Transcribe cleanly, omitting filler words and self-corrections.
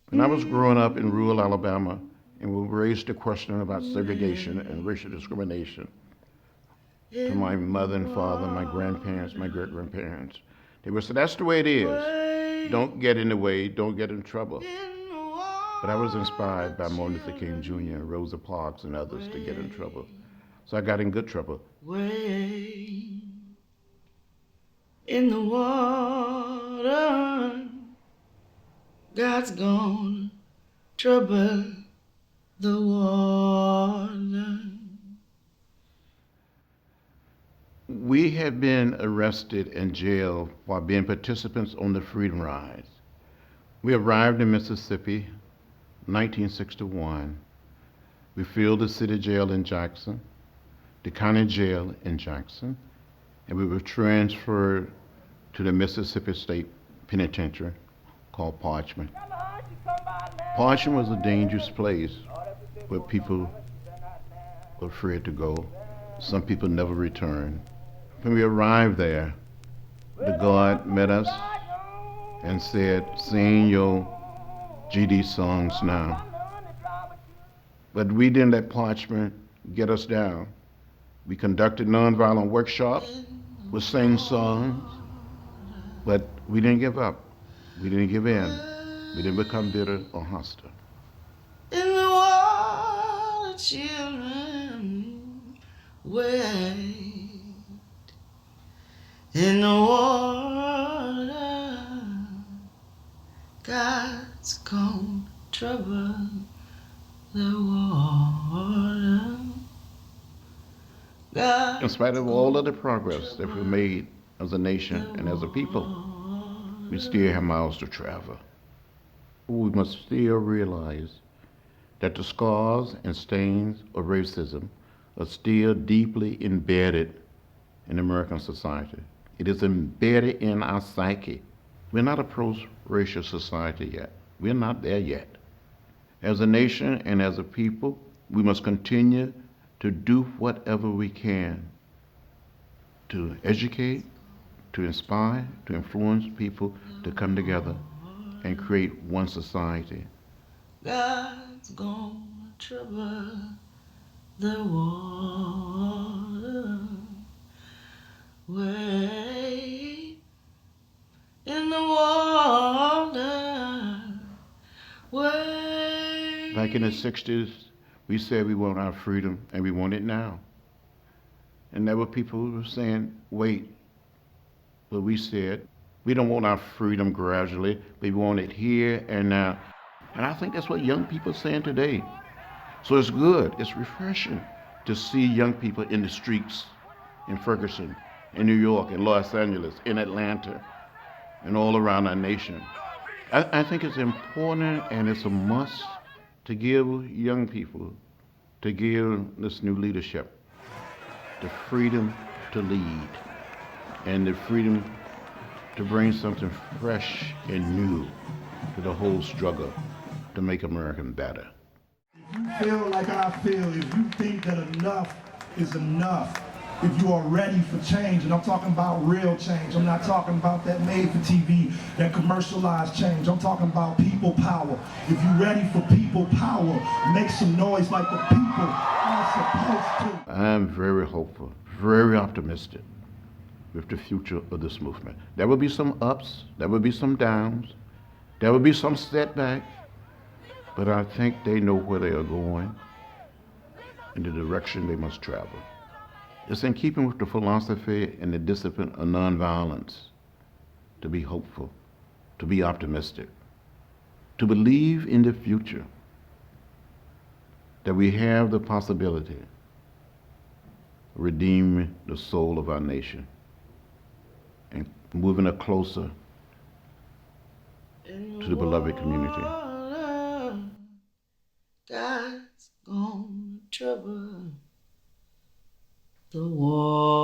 When I was growing up in rural Alabama and we raised the question about segregation and racial discrimination to my mother and father, my grandparents, my great grandparents, they would say, that's the way it is. Don't get in the way, don't get in trouble. But I was inspired by Martin Luther King Jr., Rosa Parks, and others to get in trouble. So I got in good trouble. Way in the water, God's gonna trouble the water. We had been arrested and jailed while being participants on the Freedom Rides. We arrived in Mississippi, 1961. We filled the city jail in Jackson, the county jail in Jackson, and we were transferred to the Mississippi State Penitentiary called Parchman. Parchman was a dangerous place where people were afraid to go. Some people never returned. When we arrived there, the guard met us and said, sing your GD songs now. But we didn't let Parchman get us down. We conducted nonviolent workshops, we sang songs, but we didn't give up. We didn't give in. We didn't become bitter or hostile. In the water, children, wait. In the water, God's gonna trouble the water. In spite of all of the progress that we've made as a nation and as a people, we still have miles to travel. We must still realize that the scars and stains of racism are still deeply embedded in American society. It is embedded in our psyche. We're not a pro-racial society yet. We're not there yet. As a nation and as a people, we must continue to do whatever we can to educate, to inspire, to influence people to come together and create one society. God's gonna trouble the water. Way in the water. Way. Back in the 60s, we said we want our freedom and we want it now. And there were people who were saying, wait. But we said, we don't want our freedom gradually, we want it here and now. And I think that's what young people are saying today. So it's good, it's refreshing to see young people in the streets in Ferguson, in New York, in Los Angeles, in Atlanta, and all around our nation. I think it's important and it's a must to give young people, to give this new leadership the freedom to lead and the freedom to bring something fresh and new to the whole struggle to make America better. If you feel like I feel, if you think that enough is enough, if you are ready for change, and I'm talking about real change, I'm not talking about that made for TV, that commercialized change, I'm talking about people power. If you're ready for people power, make some noise like the people are supposed to. I am very hopeful, very optimistic with the future of this movement. There will be some ups, there will be some downs, there will be some setbacks, but I think they know where they are going and the direction they must travel. It's in keeping with the philosophy and the discipline of nonviolence to be hopeful, to be optimistic, to believe in the future, that we have the possibility of redeeming the soul of our nation and moving us closer to the beloved community. God's gonna trouble the war.